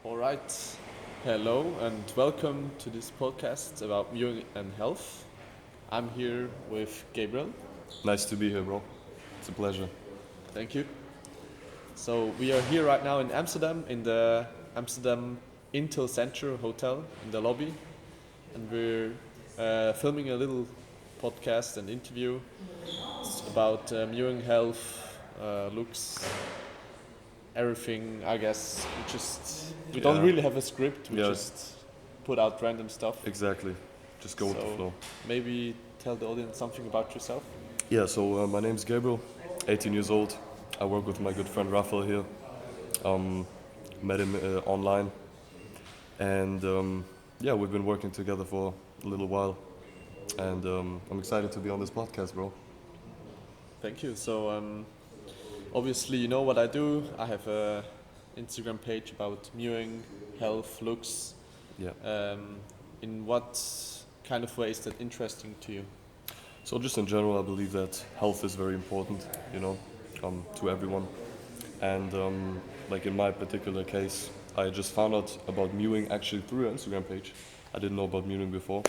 All right. Hello and welcome to this podcast about mewing and health. I'm here with Gabriel. Nice to be here, bro. It's a pleasure. Thank you. So we are here right now in Amsterdam in the Amsterdam Intel Center Hotel in the lobby, and we're filming a little podcast and interview about mewing health, looks, everything. I guess we don't Yeah. really have a script. We Yeah. just put out random stuff. Exactly. Just go with the So flow. maybe tell the audience something about yourself. Yeah, so my name's Gabriel, 18 years old. I work with my good friend Rafael here. Met him online. And yeah, we've been working together for a little while. And I'm excited to be on this podcast, bro. Thank you. So obviously you know what I do. I have a Instagram page about mewing, health, looks. Yeah. In what kind of way is that interesting to you? So just in general, I believe that health is very important, to everyone. And like in my particular case, I just found out about mewing actually through your Instagram page. I didn't know about mewing before.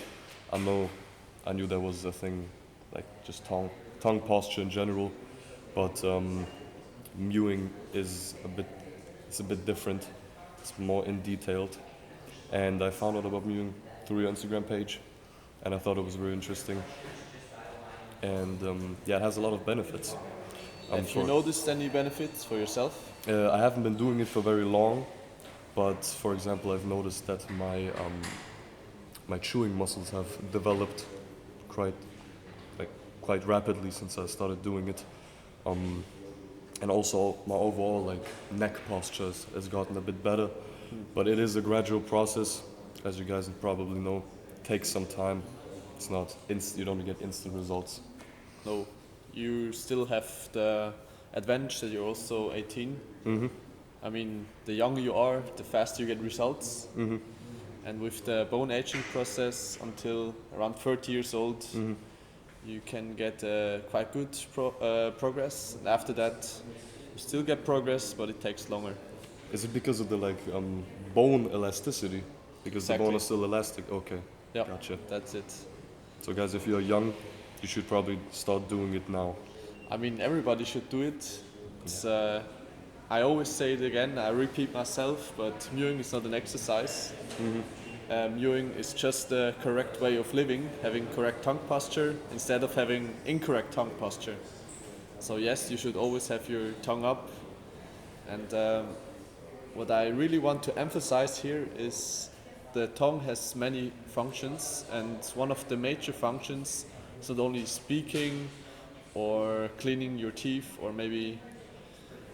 I knew there was a thing like just tongue posture in general, but mewing it's a bit different. It's more in detailed, and I found out about mewing through your Instagram page, and I thought it was really interesting. And yeah, it has a lot of benefits. Have you noticed any benefits for yourself? I haven't been doing it for very long, but for example, I've noticed that my chewing muscles have developed quite quite rapidly since I started doing it, and also my overall neck posture has gotten a bit better. But it is a gradual process, as you guys probably know. It takes some time. It's not you don't get instant results. No. You still have the advantage that you're also 18. Mm-hmm. I mean, the younger you are, the faster you get results. Mm-hmm. And with the bone aging process until around 30 years old, Mm-hmm. you can get quite good progress. And after that, you still get progress, but it takes longer. Is it because of the bone elasticity? Because the bone Exactly. is still elastic. Okay, Yeah, gotcha. that's it. So guys, if you're young, you should probably start doing it now. I mean, everybody should do it. It's, I always say it again, I repeat myself, but mewing is not an exercise. Mewing is just the correct way of living, having correct tongue posture instead of having incorrect tongue posture. So yes, you should always have your tongue up. And what I really want to emphasize here is the tongue has many functions, and one of the major functions is not only speaking or cleaning your teeth or maybe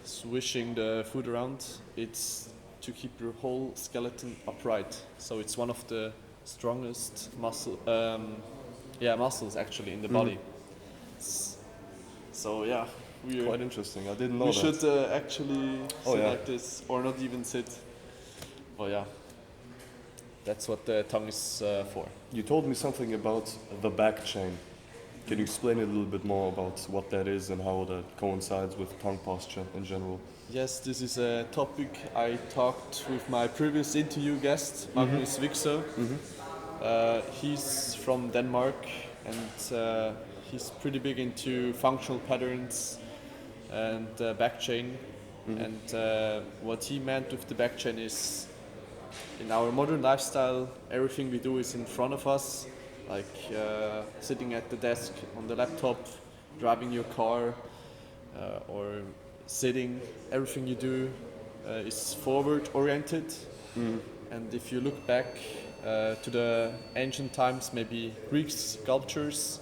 swishing the food around, it's to keep your whole skeleton upright. So it's one of the strongest muscles actually in the body. So yeah, Quite interesting. I didn't know we that. should actually Oh, sit yeah. like this or not even sit. But yeah, that's what the tongue is for. You told me something about the back chain. Can you explain a little bit more about what that is and how that coincides with tongue posture in general? Yes, this is a topic I talked with my previous interview guest, Magnus Wixer. He's from Denmark, and he's pretty big into functional patterns and back chain. And what he meant with the back chain is, in our modern lifestyle, everything we do is in front of us, like sitting at the desk on the laptop, driving your car, or sitting. Everything you do is forward oriented. And if you look back to the ancient times, maybe Greek sculptures,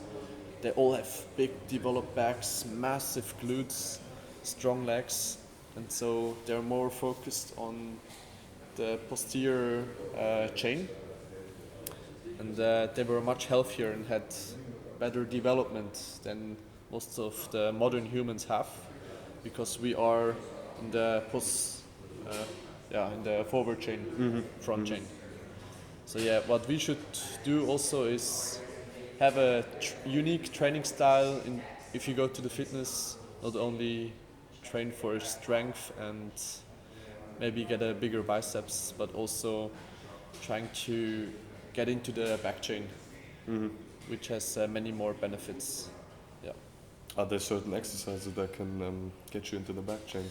they all have big developed backs, massive glutes, strong legs, and so they're more focused on the posterior chain, and they were much healthier and had better development than most of the modern humans have, because we are in the in the forward chain, front chain. So yeah, what we should do also is have a unique training style. If you go to the fitness, not only train for strength and maybe get a bigger biceps, but also trying to get into the back chain, which has many more benefits. Yeah. Are there certain exercises that can get you into the back chain?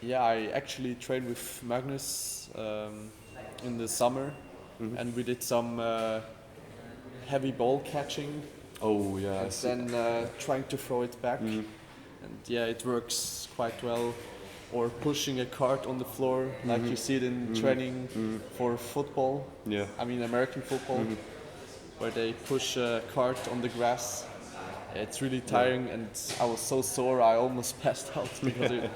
Yeah, I actually trained with Magnus in the summer, and we did some heavy ball catching Oh yeah, I and see. then trying to throw it back. And yeah, it works quite well. Or pushing a cart on the floor, like you see it in training for football. Yeah. I mean American football, where they push a cart on the grass. It's really tiring, and I was so sore I almost passed out because it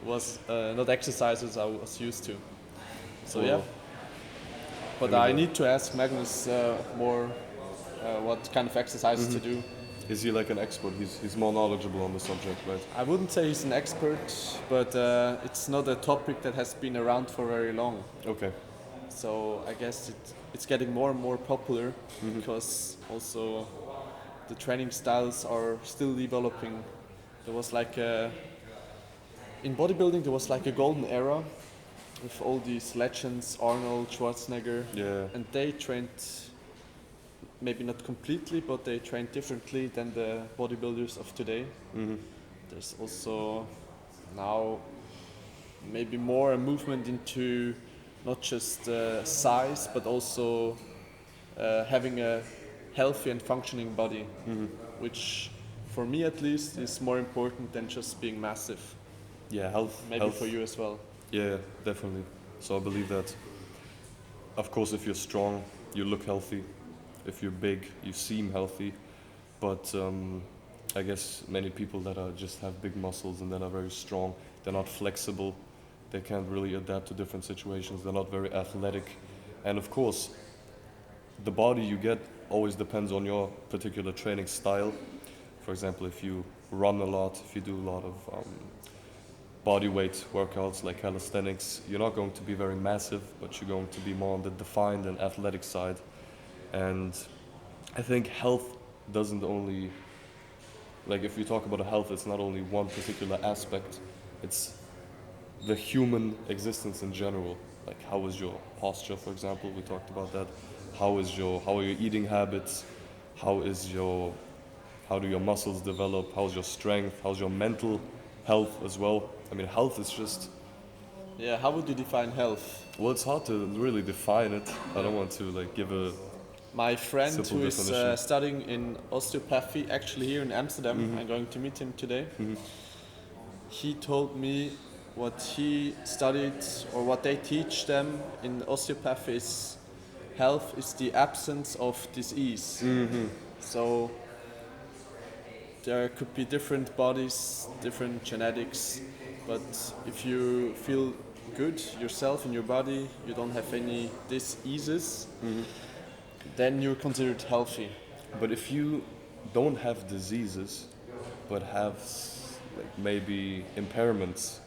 was not exercises I was used to. So yeah, Well, but I I mean, need to ask Magnus more what kind of exercises to do. is he like an expert? He's more knowledgeable on the subject, right? I wouldn't say he's an expert, but it's not a topic that has been around for very long. Okay. So I guess it's getting more and more popular because also the training styles are still developing. There was like in bodybuilding there was like a golden era with all these legends, Arnold, Schwarzenegger, Yeah. and they trained maybe not completely, but they trained differently than the bodybuilders of today. There's also now maybe more a movement into not just size, but also having a healthy and functioning body, which for me at least is more important than just being massive. Yeah, health. Maybe health. for you as well. Yeah, definitely. So I believe that, of course, if you're strong, you look healthy. If you're big, you seem healthy. But I guess many people that are just have big muscles and that are very strong, they're not flexible. They can't really adapt to different situations. They're not very athletic. And of course, the body you get always depends on your particular training style. For example, if you run a lot, if you do a lot of body weight workouts like calisthenics, you're not going to be very massive, but you're going to be more on the defined and athletic side. And I think health doesn't only, like if you talk about health, it's not only one particular aspect, it's the human existence in general. Like how is your posture, for example, we talked about that. How are your eating habits? How do your muscles develop? How's your strength? How's your mental health as well? I mean, health is just, Yeah, how would you define health? well, it's hard to really define it. I don't want to like give a My friend simple who is definition. studying in osteopathy, actually here in Amsterdam, I'm going to meet him today. He told me what he studied or what they teach them in osteopathy is health is the absence of disease. So there could be different bodies, different genetics, but if you feel good yourself in your body, you don't have any diseases, then you're considered healthy. But if you don't have diseases, but have like maybe impairments,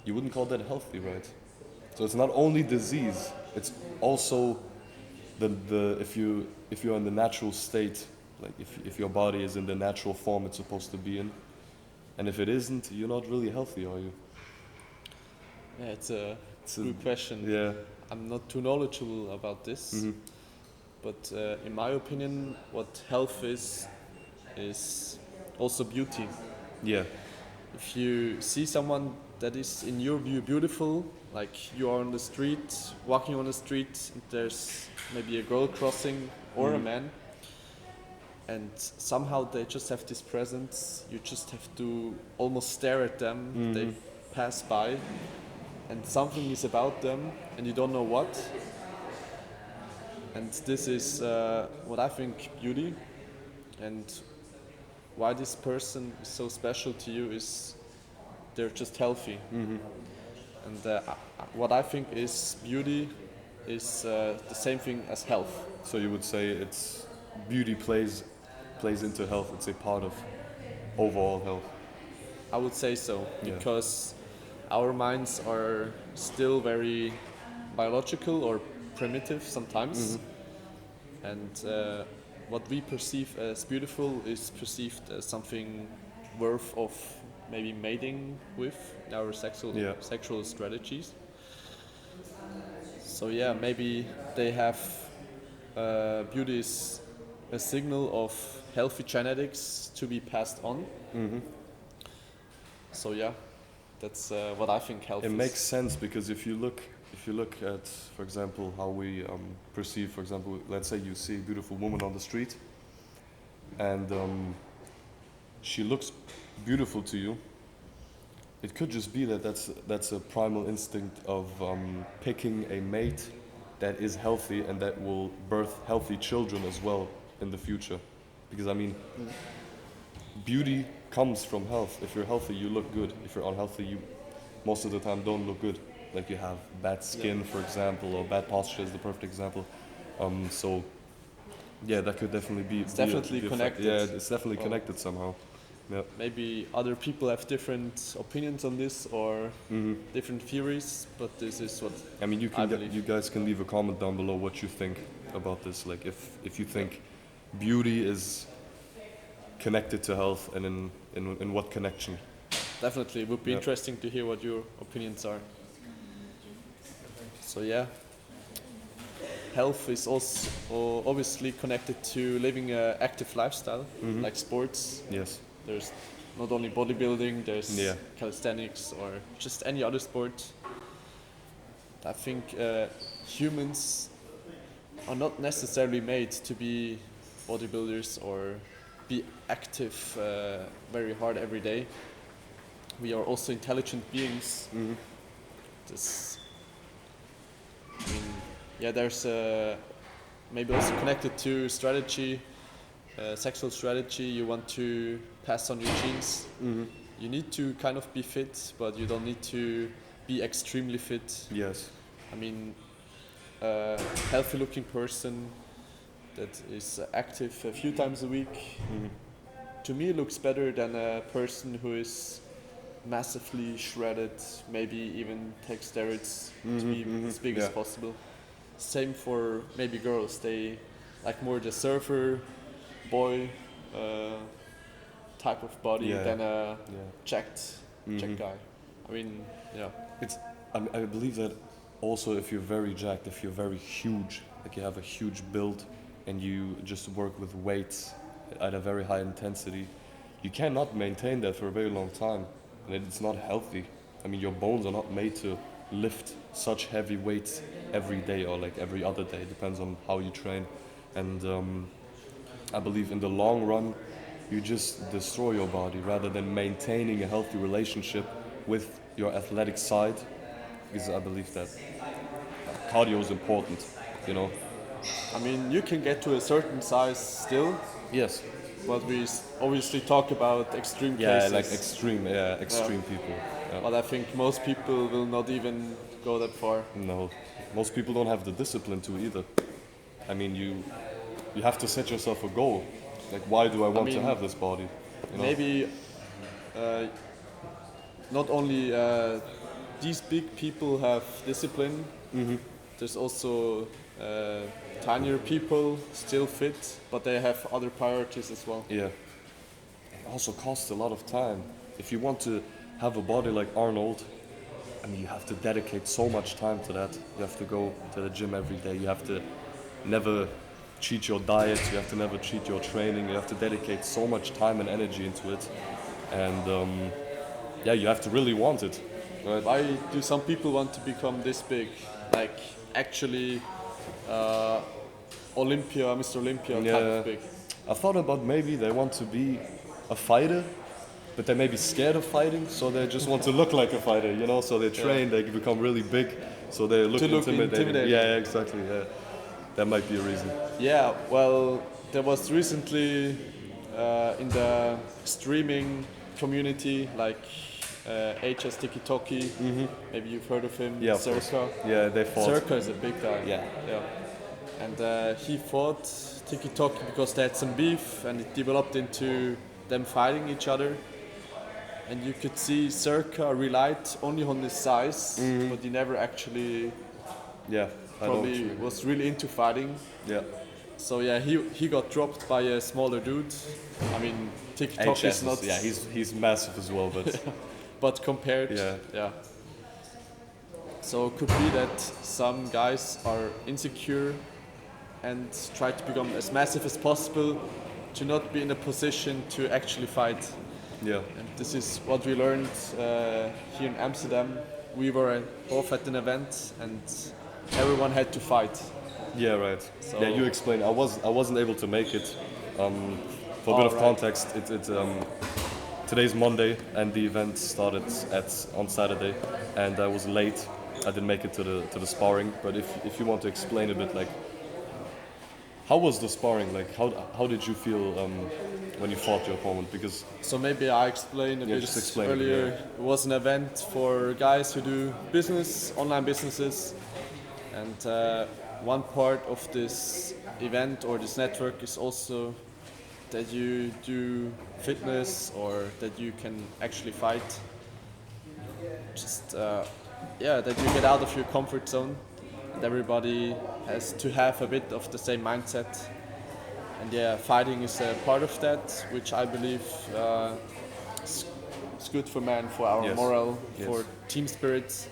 you wouldn't call that healthy, right? So it's not only disease; it's also the if you're in the natural state, like if your body is in the natural form it's supposed to be in, and if it isn't, you're not really healthy, are you? Yeah, it's a It's a- good question. Yeah. I'm not too knowledgeable about this, but in my opinion, what health is also beauty. Yeah. If you see someone that is in your view beautiful, like you are on the street, walking on the street, and there's maybe a girl crossing or a man, and somehow they just have this presence, you just have to almost stare at them, they pass by, and something is about them, and you don't know what. And this is what I think beauty, and why this person is so special to you is they're just healthy. And what I think is beauty is the same thing as health. So you would say it's beauty plays into health. It's a part of overall health. I would say so, Yeah. because our minds are still very biological or primitive sometimes, and what we perceive as beautiful is perceived as something worth of maybe mating with in our Yeah. sexual strategies. So yeah, maybe they have beauty is a signal of healthy genetics to be passed on. So yeah, that's what I think health It is. makes sense because if you look at, for example, how we perceive, for example, let's say you see a beautiful woman on the street, and she looks beautiful to you. It could just be that that's a primal instinct of picking a mate that is healthy and that will birth healthy children as well in the future. Because I mean, beauty comes from health. If you're healthy, you look good. If you're unhealthy, you most of the time don't look good. Like you have bad skin, for example, or bad posture is the perfect example. So yeah, that could definitely be. It's definitely be a connected. Yeah, it's definitely Well, connected somehow. Yeah. Maybe other people have different opinions on this or different theories, but this is what I mean, I believe. you guys can leave a comment down below what you think about this. Like if you think beauty is connected to health, and in what connection. Definitely, it would be Yeah. interesting to hear what your opinions are. So yeah, health is also obviously connected to living an active lifestyle, like sports. Yes. There's not only bodybuilding, there's Yeah. calisthenics or just any other sport. I think humans are not necessarily made to be bodybuilders or be active very hard every day. We are also intelligent beings. This, I mean, yeah, there's maybe also connected to strategy, sexual strategy. You want to pass on your genes. You need to kind of be fit, but you don't need to be extremely fit. Yes. I mean, a healthy-looking person that is active a few times a week, to me looks better than a person who is massively shredded, maybe even takes steroids to be as big as Yeah. possible. Same for maybe girls. They like more the surfer boy type of body Yeah. than a Yeah. jacked guy. I mean, yeah. I believe that also if you're very jacked, if you're very huge, like you have a huge build, and you just work with weights at a very high intensity, you cannot maintain that for a very long time, and it's not healthy. I mean, your bones are not made to lift such heavy weights every day or like every other day. It depends on how you train, and I believe in the long run, you just destroy your body rather than maintaining a healthy relationship with your athletic side, because I believe that cardio is important, you know. I mean, you can get to a certain size still, Yes. but we obviously talk about extreme Yeah, cases. like extreme people. Yeah. But I think most people will not even go that far. No, most people don't have the discipline to either. I mean, you have to set yourself a goal. Like, why do I want to mean, have this body? You know? Maybe not only these big people have discipline, there's also tinier people still fit, but they have other priorities as well. Yeah. It also costs a lot of time. If you want to have a body like Arnold, I mean, you have to dedicate so much time to that. You have to go to the gym every day. You have to never cheat your diet. You have to never cheat your training. You have to dedicate so much time and energy into it. And yeah, you have to really want it. Right? Why do some people want to become this big? Like actually Mr. Olympia type Yeah. of big. I thought about maybe they want to be a fighter, but they may be scared of fighting, so they just want to look like a fighter, you know? So they train, they become really big, so they look, To look intimidating. Yeah, exactly. Yeah, that might be a reason. Yeah, well, there was recently in the streaming community, like HS Tiki Toki, maybe you've heard of him, Yeah, of course. Circa. Yeah, they fought. Circa is a big guy. Yeah. And he fought Tiki Toki because they had some beef, and it developed into them fighting each other. And you could see Circa relied only on his size, but he never actually Yeah, I know. probably was really into fighting. Yeah. So yeah, he got dropped by a smaller dude. I mean, Tiki Toki is not. He's massive as well, but But compared, Yeah. So it could be that some guys are insecure and try to become as massive as possible to not be in a position to actually fight. Yeah. And this is what we learned here in Amsterdam. We were both at an event and everyone had to fight. Yeah, right. So- Yeah, you explained. I wasn't able to make it. For a bit of right. context, today's Monday and the event started on Saturday, and I was late. I didn't make it to the sparring. But if you want to explain a bit, like, how was the sparring? Like, how did you feel when you fought your opponent? Because So maybe I explained a Yeah, bit just explain it, earlier. yeah. It was an event for guys who do business, online businesses, and one part of this event or this network is also that you do fitness or that you can actually fight. Just that you get out of your comfort zone, and everybody has to have a bit of the same mindset. And yeah, fighting is a part of that, which I believe is good for man, for our Yes. morale, Yes. for team spirit.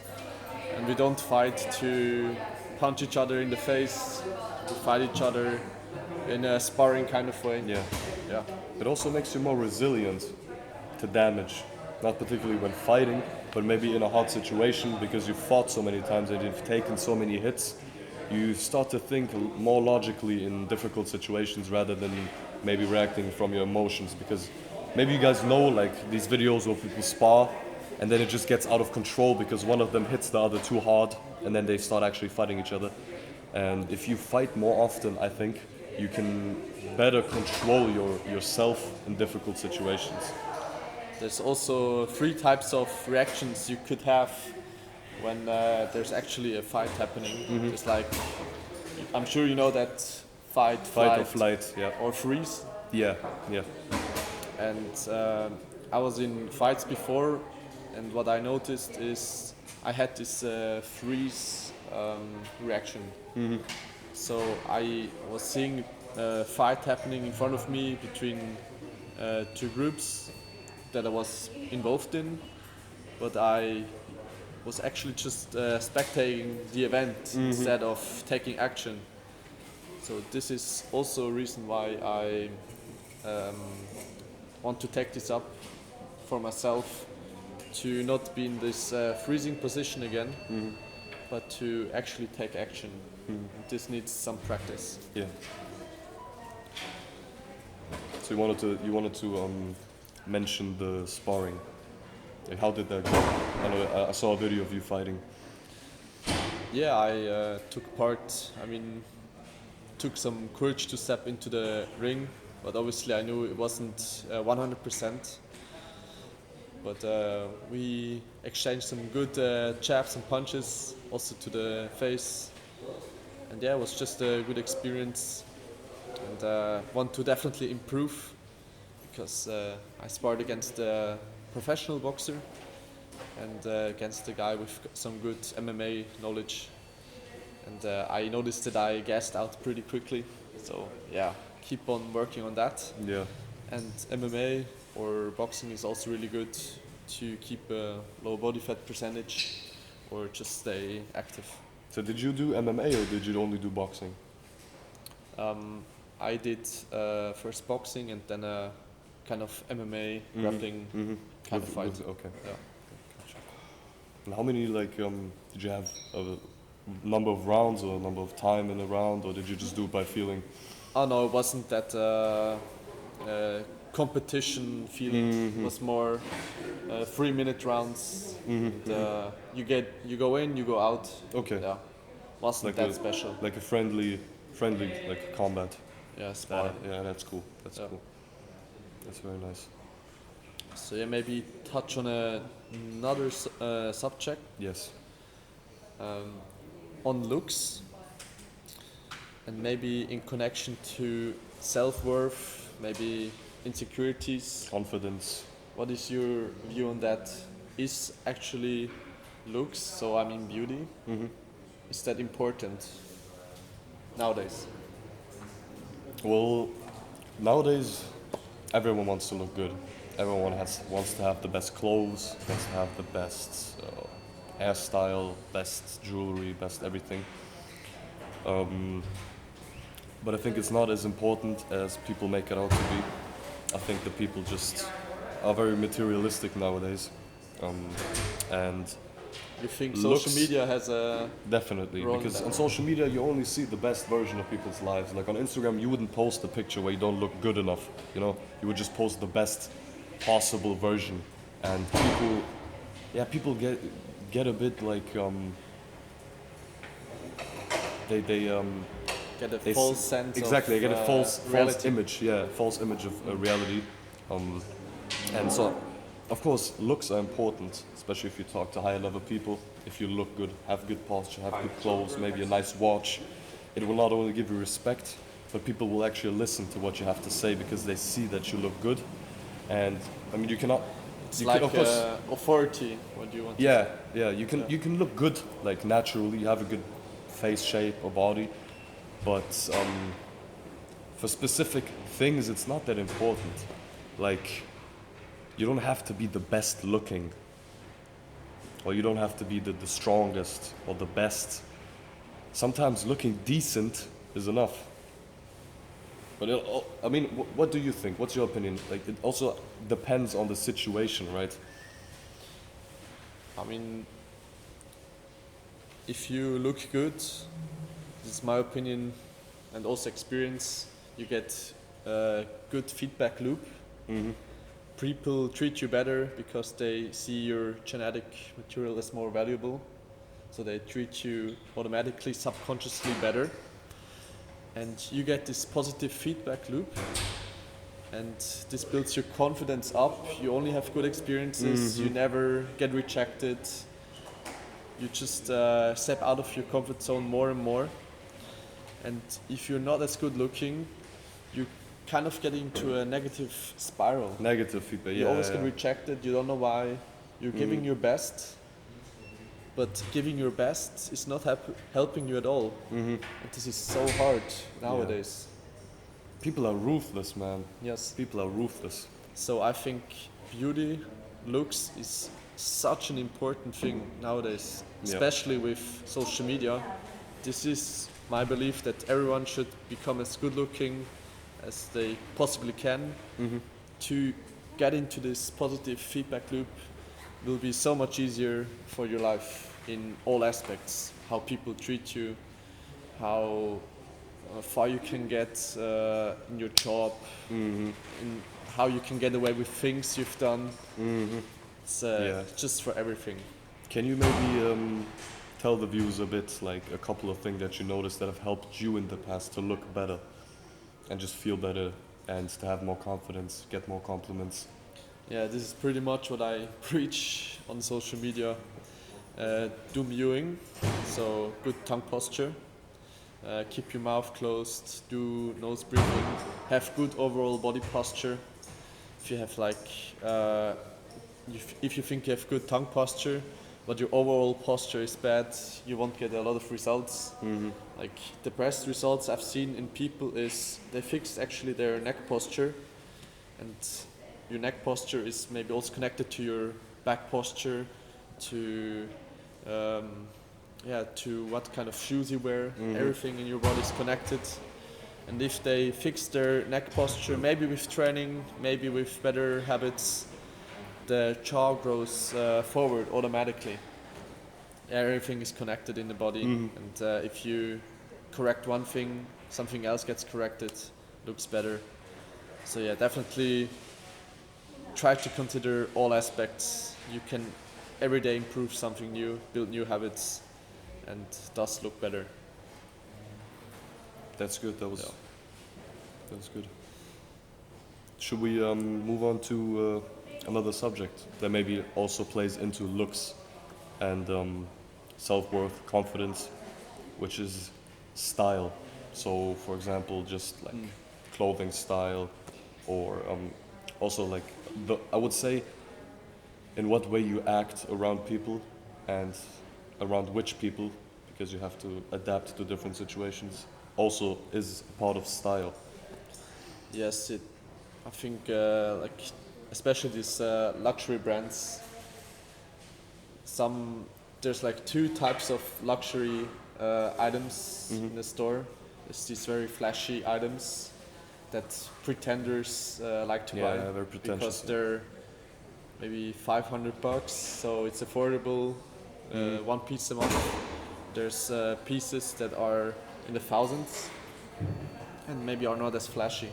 And we don't fight to punch each other in the face. We fight each other in a sparring kind of way. yeah, Yeah. it also makes you more resilient to damage. Not particularly when fighting, but maybe in a hard situation because you've fought so many times and you've taken so many hits. You start to think more logically in difficult situations rather than maybe reacting from your emotions. Because maybe you guys know, like, these videos where people spar and then it just gets out of control because one of them hits the other too hard and then they start actually fighting each other. And if you fight more often, I think you can better control yourself in difficult situations. There's also 3 types of reactions you could have when there's actually a fight happening. It's like, I'm sure you know that fight, Fight or flight, yeah. or freeze. Yeah, yeah. And I was in fights before, and what I noticed is I had this freeze reaction. So I was seeing a fight happening in front of me between 2 groups that I was involved in, but I was actually just spectating the event instead of taking action. So this is also a reason why I want to take this up for myself, to not be in this freezing position again, but to actually take action. This needs some practice. Yeah. So you wanted to mention the sparring. Like, how did that go? I know I saw a video of you fighting. Yeah, I took part. I mean, took some courage to step into the ring, but obviously I knew it wasn't 100%. But we exchanged some good jabs and punches, also to the face. And yeah, it was just a good experience, and want to definitely improve, because I sparred against a professional boxer and against a guy with some good MMA knowledge. And I noticed that I gassed out pretty quickly. So yeah, keep on working on that. Yeah. And MMA or boxing is also really good to keep a low body fat percentage or just stay active. So did you do MMA or did you only do boxing? I did first boxing and then a kind of MMA grappling kind of fight. Okay. Yeah. Gotcha. And how many did you have a number of rounds or a number of time in a round, or did you just do it by feeling? Oh no, it wasn't that competition feeling. It was more 3-minute rounds. And, you go in, you go out. Okay. Yeah, wasn't that special. Like a friendly like combat. Yeah, spar. Yeah, that's cool. That's Yeah. cool. That's very nice. So yeah, maybe touch on another subject, Yes. on looks, and maybe in connection to self-worth, maybe insecurities. Confidence. What is your view on that? Is actually looks, so I mean beauty, is that important nowadays? Well, nowadays everyone wants to look good. Everyone wants to have the best clothes, wants to have the best hairstyle, best jewelry, best everything. Um, but I think it's not as important as people make it out to be. I think the people just are very materialistic nowadays, and You think looks social media has a definitely role in because that? on social media you only see the best version of people's lives. Like on Instagram, you wouldn't post a picture where you don't look good enough. You know, you would just post the best possible version, and people, yeah, people get a bit like they Get a they false sense exactly of they get a false reality. image, yeah, false image of reality, um, and so of course looks are important, especially if you talk to higher level people. If you look good, have good posture, have good clothes, maybe a nice watch, it will not only give you respect, but people will actually listen to what you have to say because they see that you look good. And I mean, you cannot. It's You like can, of course, authority. What do you want? yeah, yeah. You can look good like naturally. You have a good face shape or body, but for specific things, it's not that important. Like, you don't have to be the best looking, or you don't have to be the strongest or the best. Sometimes looking decent is enough. But I mean, what do you think? What's your opinion? Like, it also depends on the situation, right? I mean, if you look good, this is my opinion and also experience, you get a good feedback loop. Mm-hmm. People treat you better because they see your genetic material as more valuable. So they treat you automatically, subconsciously better. And you get this positive feedback loop. And this builds your confidence up. You only have good experiences. You never get rejected. You just step out of your comfort zone more and more. And if you're not as good looking, you kind of get into a negative spiral. Negative feedback, yeah. You always get yeah. rejected. You don't know why. You're giving your best, but giving your best is not helping you at all. And this is so hard nowadays. People are ruthless, man. Yes. People are ruthless. So I think beauty, looks is such an important thing nowadays, Yeah. especially with social media. This is my belief that everyone should become as good looking as they possibly can. To get into this positive feedback loop will be so much easier for your life in all aspects. How people treat you, how far you can get in your job, in how you can get away with things you've done. It's Yeah. just for everything. Can you maybe tell the viewers a bit, like a couple of things that you noticed that have helped you in the past to look better and just feel better and to have more confidence, get more compliments? Yeah, this is pretty much what I preach on social media. Do mewing, so good tongue posture. Keep your mouth closed, do nose breathing, have good overall body posture. If you have like, if you think you have good tongue posture, but your overall posture is bad, you won't get a lot of results. Like the best results I've seen in people is they fix actually their neck posture, and your neck posture is maybe also connected to your back posture, to to what kind of shoes you wear. Everything in your body is connected. And if they fix their neck posture, maybe with training, maybe with better habits, the jaw grows forward automatically. Everything is connected in the body, and if you correct one thing, something else gets corrected, looks better. So yeah, definitely try to consider all aspects. You can every day improve something new, build new habits, and thus look better. That's good. That was Yeah. that's good. Should we move on to another subject that maybe also plays into looks and self-worth, confidence, which is style. So, for example, just like clothing style, or also like I would say in what way you act around people and around which people, because you have to adapt to different situations, also is part of style. Yes, I think like especially these luxury brands. Some there's like two types of luxury items in the store. There's these very flashy items that pretenders like to buy Yeah, very pretentious. because they're maybe $500, so it's affordable. One piece a month. There's pieces that are in the thousands and maybe are not as flashy.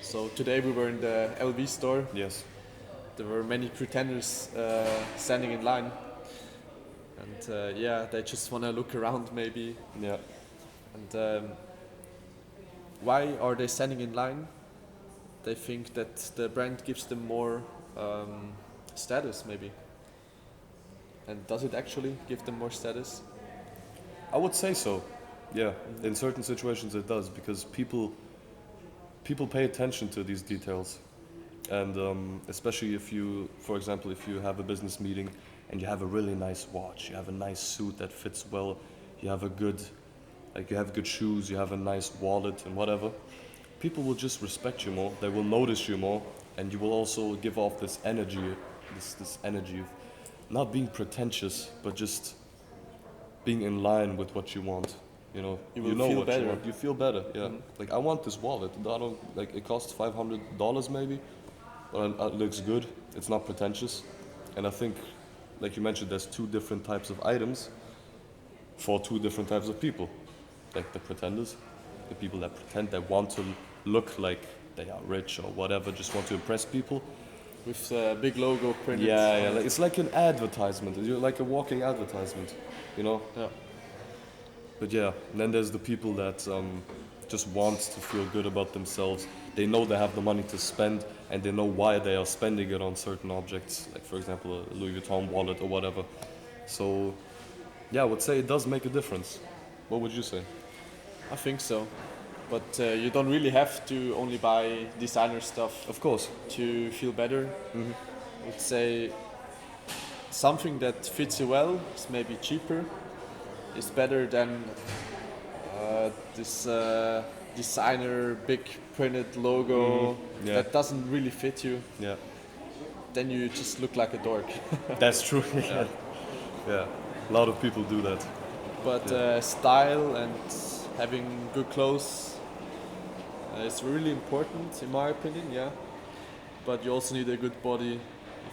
So today we were in the LV store. Yes. There were many pretenders standing in line, and yeah, they just want to look around maybe. Yeah. And why are they standing in line? They think that the brand gives them more status, maybe. And does it actually give them more status? I would say so. Yeah. In certain situations it does, because people pay attention to these details. And especially if you, for example, if you have a business meeting and you have a really nice watch, you have a nice suit that fits well, you have good shoes, you have a nice wallet and whatever, people will just respect you more. They will notice you more, and you will also give off this energy, this energy of not being pretentious, but just being in line with what you want. You know, You will know feel what better. you want. You feel better. Yeah. Like, I want this wallet. I don't like. It costs $500 maybe, but it looks good. It's not pretentious, and I think, like you mentioned, there's two different types of items for two different types of people. Like the pretenders, the people that pretend they want to look like they are rich or whatever, just want to impress people. With a big logo printed. Yeah. Like, it's like an advertisement. You're like a walking advertisement, you know. Yeah. But yeah, and then there's the people that just want to feel good about themselves. They know they have the money to spend, and they know why they are spending it on certain objects, like for example a Louis Vuitton wallet or whatever. So yeah, I would say it does make a difference. What would you say? I think so. But you don't really have to only buy designer stuff Of course. to feel better. I would say something that fits you well is maybe cheaper, is better than this designer big printed logo Yeah. that doesn't really fit you. Yeah. Then you just look like a dork. That's true. Yeah. A lot of people do that. But style and having good clothes is really important in my opinion, yeah. But you also need a good body.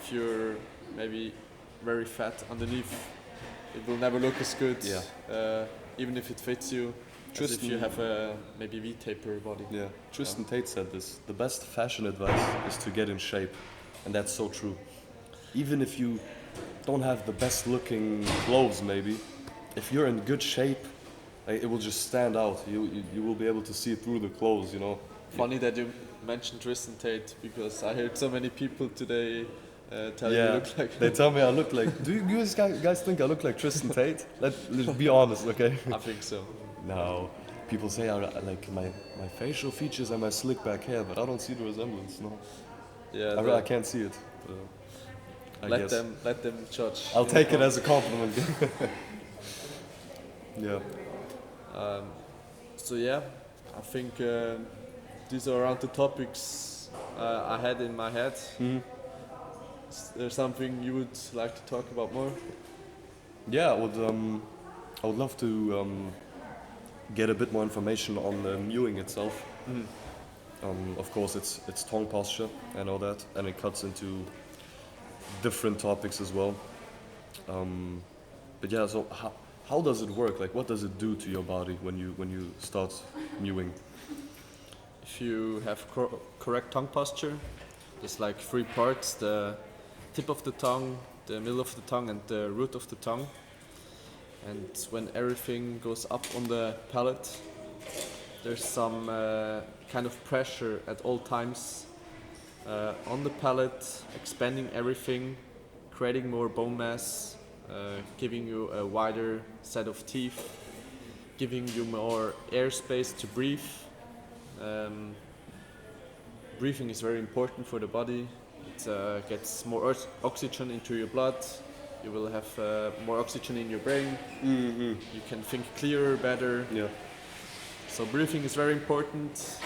If you're maybe very fat underneath, it will never look as good. Yeah. Even if it fits you. As if you have a maybe V-taper body. Yeah. Tristan Tate said this: the best fashion advice is to get in shape, and that's so true. Even if you don't have the best looking clothes, maybe, if you're in good shape, like, it will just stand out. You will be able to see through the clothes, you know. Funny that you mentioned Tristan Tate, because I heard so many people today tell you Yeah, look like. they tell me I look like. Do you guys think I look like Tristan Tate? Let's be honest, okay? I think so. No, people say I like my facial features and my slick back hair, but I don't see the resemblance. No, Yeah. I can't see it. I let guess. let them judge. I'll take it as a compliment. Yeah. So yeah, I think these are around the topics I had in my head. Is there something you would like to talk about more? Yeah, I would love to get a bit more information on the mewing itself. Of course, it's tongue posture, I know that, and it cuts into different topics as well. But yeah, so how does it work? Like, what does it do to your body when you start mewing? If you have correct tongue posture, there's like three parts: the tip of the tongue, the middle of the tongue, and the root of the tongue. And when everything goes up on the palate, there's some kind of pressure at all times on the palate, expanding everything, creating more bone mass, giving you a wider set of teeth, giving you more airspace to breathe. Breathing is very important for the body. It gets more oxygen into your blood. You will have more oxygen in your brain. You can think clearer, better. Yeah. So breathing is very important.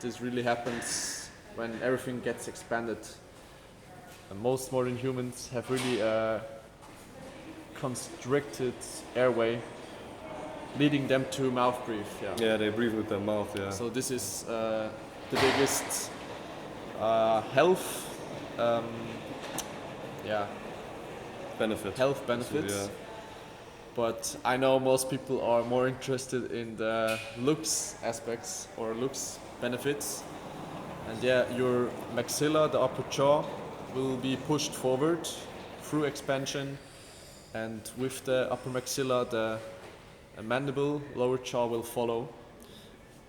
This really happens when everything gets expanded. And most modern humans have really constricted airway, leading them to mouth breathe. Yeah. Yeah, they breathe with their mouth. Yeah. So this is the biggest health, benefit. health benefits. Yeah. But I know most people are more interested in the looks aspects or looks benefits. And yeah, your maxilla, the upper jaw, will be pushed forward through expansion, and with the upper maxilla, the mandible, lower jaw will follow,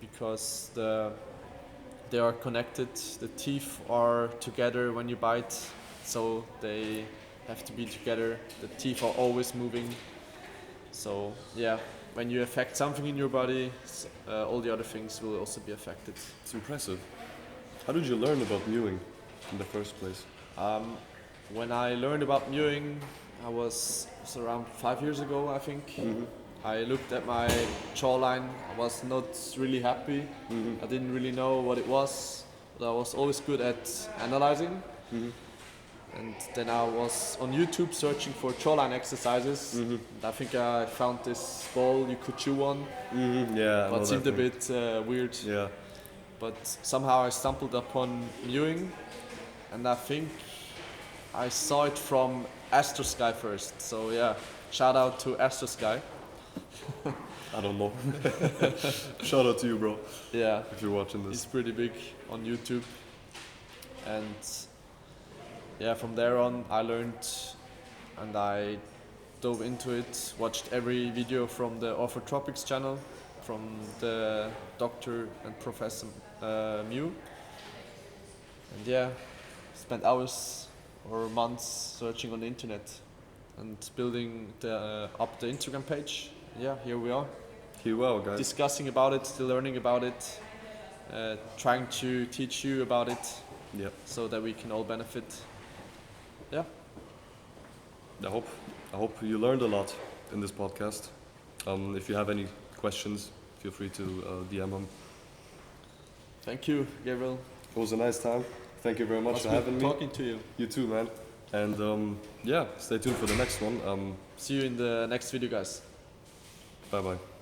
because they are connected. The teeth are together when you bite, so they have to be together. The teeth are always moving. So yeah, when you affect something in your body, all the other things will also be affected. It's impressive. How did you learn about mewing in the first place? When I learned about mewing, I was around 5 years ago, I think. I looked at my jawline. I was not really happy. I didn't really know what it was, but I was always good at analyzing. And then I was on YouTube searching for jawline exercises. And I think I found this ball you could chew on, Yeah, but seemed a bit weird. Yeah. But somehow I stumbled upon mewing, and I think I saw it from Astro Sky first. So yeah, shout out to Astro Sky. I don't know. Shout out to you, bro. Yeah, If you're watching he's this. pretty big on YouTube. And yeah, from there on I learned, and I dove into it, watched every video from the Orthotropics channel, from the Dr. and Professor Mew. And yeah, spent hours or months searching on the internet and building up the Instagram page. Yeah, here we are, Here we are, guys. discussing about it, still learning about it, trying to teach you about it, Yeah. so that we can all benefit. Yeah. I hope you learned a lot in this podcast. If you have any questions, feel free to DM them. Thank you, Gabriel. It was a nice time. Thank you very much Was for good having me. talking to you. You too, man. And yeah, stay tuned for the next one. See you in the next video, guys. Bye bye.